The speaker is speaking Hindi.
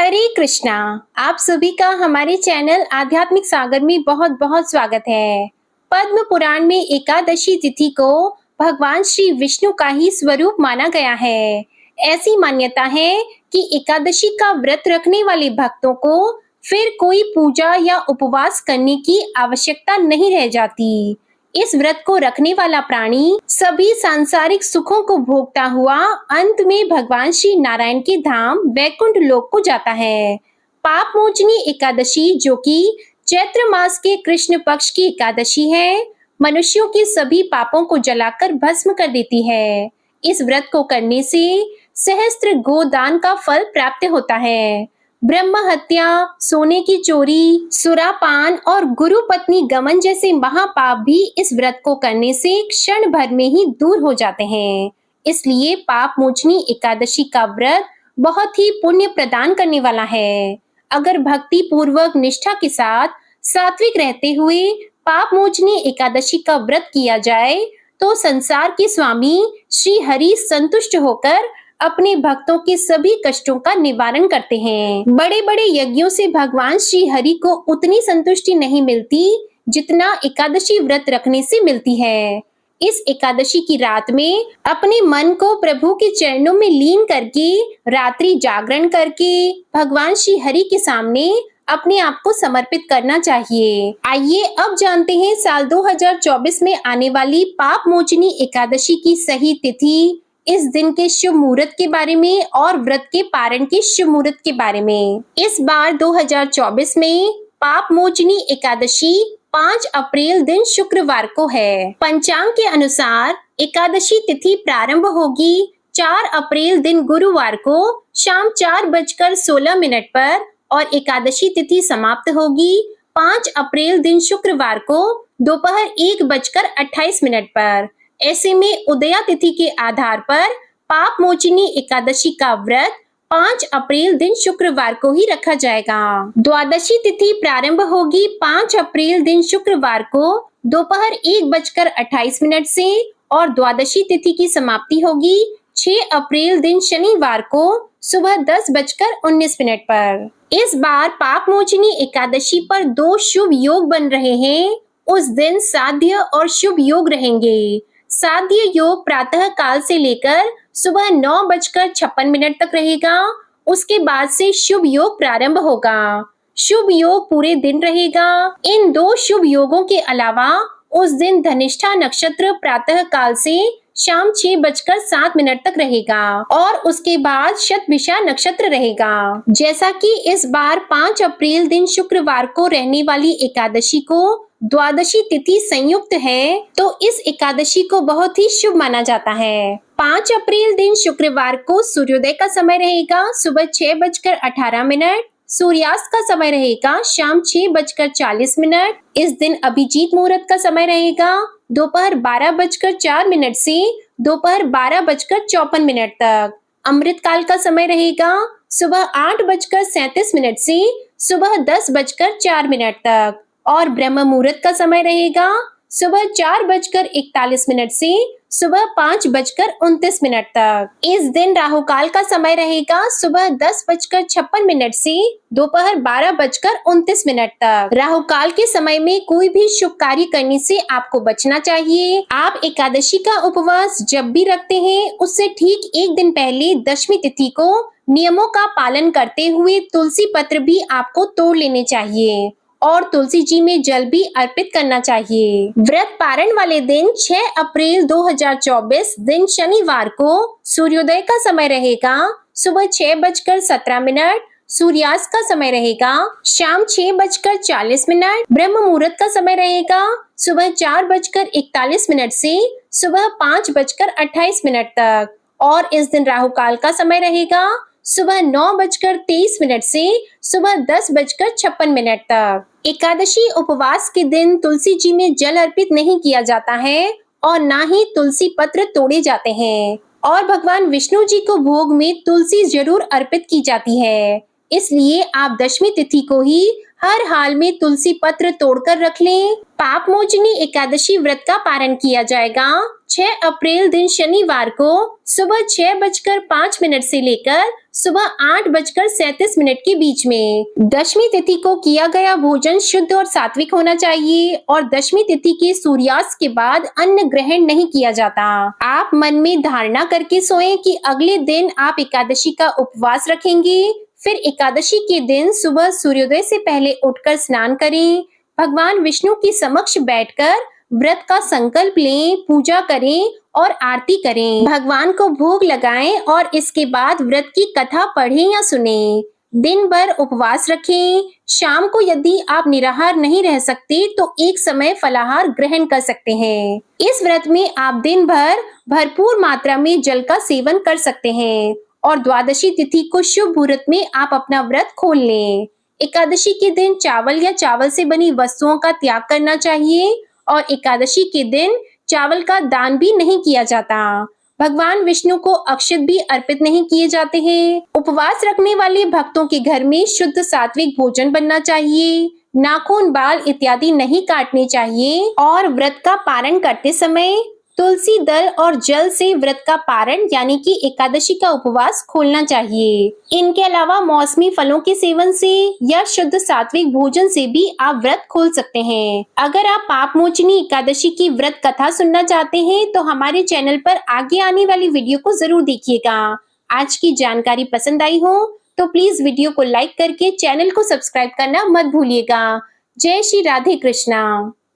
हरे कृष्णा। आप सभी का हमारे चैनल आध्यात्मिक सागर में बहुत बहुत स्वागत है। पद्म पुराण में एकादशी तिथि को भगवान श्री विष्णु का ही स्वरूप माना गया है। ऐसी मान्यता है कि एकादशी का व्रत रखने वाले भक्तों को फिर कोई पूजा या उपवास करने की आवश्यकता नहीं रह जाती। इस व्रत को रखने वाला प्राणी सभी सांसारिक सुखों को भोगता हुआ अंत में भगवान श्री नारायण के धाम वैकुंठ लोक को जाता है। पाप मोचनी एकादशी, जो कि चैत्र मास के कृष्ण पक्ष की एकादशी है, मनुष्यों के सभी पापों को जलाकर भस्म कर देती है। इस व्रत को करने से सहस्त्र गोदान का फल प्राप्त होता है। ब्रह्म हत्या, सोने की चोरी, सुरापान और गुरु पत्नी गमन जैसे महापाप भी इस व्रत को करने से क्षण भर में ही दूर हो जाते हैं। इसलिए पाप मोचनी एकादशी का व्रत बहुत ही पुण्य प्रदान करने वाला है। अगर भक्ति पूर्वक निष्ठा के साथ सात्विक रहते हुए पाप मोचनी एकादशी का व्रत किया जाए तो संसार के स्वामी श्री हरि संतुष्ट होकर अपने भक्तों के सभी कष्टों का निवारण करते हैं। बड़े बड़े यज्ञों से भगवान श्री हरि को उतनी संतुष्टि नहीं मिलती जितना एकादशी व्रत रखने से मिलती है। इस एकादशी की रात में अपने मन को प्रभु के चरणों में लीन करके रात्रि जागरण करके भगवान श्री हरि के सामने अपने आप को समर्पित करना चाहिए। आइए अब जानते हैं साल 2024 में आने वाली पाप मोचनी एकादशी की सही तिथि, इस दिन के शुभ मुहूर्त के बारे में और व्रत के पारण के शुभ मुहूर्त के बारे में। इस बार 2024 में पाप मोचनी एकादशी 5 अप्रैल दिन शुक्रवार को है। पंचांग के अनुसार एकादशी तिथि प्रारंभ होगी 4 अप्रैल दिन गुरुवार को शाम 4:16 पर और एकादशी तिथि समाप्त होगी 5 अप्रैल दिन शुक्रवार को दोपहर 1:28 पर। ऐसे में उदया तिथि के आधार पर पाप मोचनी एकादशी का व्रत 5 अप्रैल दिन शुक्रवार को ही रखा जाएगा। द्वादशी तिथि प्रारंभ होगी 5 अप्रैल दिन शुक्रवार को दोपहर 1:28 से और द्वादशी तिथि की समाप्ति होगी 6 अप्रैल दिन शनिवार को सुबह 10:19 पर। इस बार पाप मोचनी एकादशी पर 2 शुभ योग बन रहे हैं। उस दिन साध्य और शुभ योग रहेंगे। साध्य योग प्रातः काल से लेकर सुबह 9:56 तक रहेगा। उसके बाद से शुभ योग प्रारंभ होगा। शुभ योग पूरे दिन रहेगा। इन 2 शुभ योगों के अलावा उस दिन धनिष्ठा नक्षत्र प्रातः काल से शाम 6:07 तक रहेगा और उसके बाद शतभिषा नक्षत्र रहेगा। जैसा कि इस बार 5 अप्रैल दिन शुक्रवार को रहने वाली एकादशी को द्वादशी तिथि संयुक्त है, तो इस एकादशी को बहुत ही शुभ माना जाता है। 5 अप्रैल दिन शुक्रवार को सूर्योदय का समय रहेगा सुबह 6:18। सूर्यास्त का समय रहेगा शाम 6:40। इस दिन अभिजीत मुहूर्त का समय रहेगा दोपहर 12:04 से दोपहर 12:54 तक। अमृत काल का समय रहेगा सुबह 8:37 से सुबह 10:04 तक और ब्रह्म मुहूर्त का समय रहेगा सुबह 4:41 से सुबह 5:29 तक। इस दिन राहु काल का समय रहेगा सुबह 10:56 से दोपहर 12:29 तक। राहु काल के समय में कोई भी शुभ कार्य करने से आपको बचना चाहिए। आप एकादशी का उपवास जब भी रखते हैं उससे ठीक एक दिन पहले दशमी तिथि को नियमों का पालन करते हुए तुलसी पत्र भी आपको तोड़ लेने चाहिए और तुलसी जी में जल भी अर्पित करना चाहिए। व्रत पारण वाले दिन 6 अप्रैल 2024 दिन शनिवार को सूर्योदय का समय रहेगा सुबह 6:17। सूर्यास्त का समय रहेगा शाम 6:40। ब्रह्म मुहूर्त का समय रहेगा सुबह 4:41 से सुबह 5:28 तक और इस दिन राहु काल का समय रहेगा सुबह 9:23 से सुबह 10:56 तक। एकादशी उपवास के दिन तुलसी जी में जल अर्पित नहीं किया जाता है और ना ही तुलसी पत्र तोड़े जाते हैं और भगवान विष्णु जी को भोग में तुलसी जरूर अर्पित की जाती है। इसलिए आप दशमी तिथि को ही हर हाल में तुलसी पत्र तोड़कर रख लें। पाप मोचनी एकादशी व्रत का पारण किया जाएगा 6 अप्रैल दिन शनिवार को सुबह 6:05 से लेकर सुबह 8:37 के बीच में। दशमी तिथि को किया गया भोजन शुद्ध और सात्विक होना चाहिए और दशमी तिथि के सूर्यास्त के बाद अन्न ग्रहण नहीं किया जाता। आप मन में धारणा करके सोएं कि अगले दिन आप एकादशी का उपवास रखेंगे। फिर एकादशी के दिन सुबह सूर्योदय से पहले उठकर स्नान करें। भगवान विष्णु के समक्ष बैठकर व्रत का संकल्प लें, पूजा करें और आरती करें। भगवान को भोग लगाएं और इसके बाद व्रत की कथा पढ़ें या सुनें। दिन भर उपवास रखें। शाम को यदि आप निराहार नहीं रह सकते तो एक समय फलाहार ग्रहण कर सकते हैं। इस व्रत में आप दिन भर भरपूर मात्रा में जल का सेवन कर सकते हैं और द्वादशी तिथि को शुभ मुहूर्त में आप अपना व्रत खोल लें। एकादशी के दिन चावल या चावल से बनी वस्तुओं का त्याग करना चाहिए और एकादशी के दिन चावल का दान भी नहीं किया जाता। भगवान विष्णु को अक्षत भी अर्पित नहीं किए जाते हैं। उपवास रखने वाले भक्तों के घर में शुद्ध सात्विक भोजन बनना चाहिए। नाखून, बाल इत्यादि नहीं काटने चाहिए और व्रत का पारण करते समय तुलसी दल और जल से व्रत का पारण यानी कि एकादशी का उपवास खोलना चाहिए। इनके अलावा मौसमी फलों के सेवन से या शुद्ध सात्विक भोजन से भी आप व्रत खोल सकते हैं। अगर आप पाप मोचनी एकादशी की व्रत कथा सुनना चाहते हैं तो हमारे चैनल पर आगे आने वाली वीडियो को जरूर देखिएगा। आज की जानकारी पसंद आई हो तो प्लीज वीडियो को लाइक करके चैनल को सब्सक्राइब करना मत भूलिएगा। जय श्री राधे कृष्णा।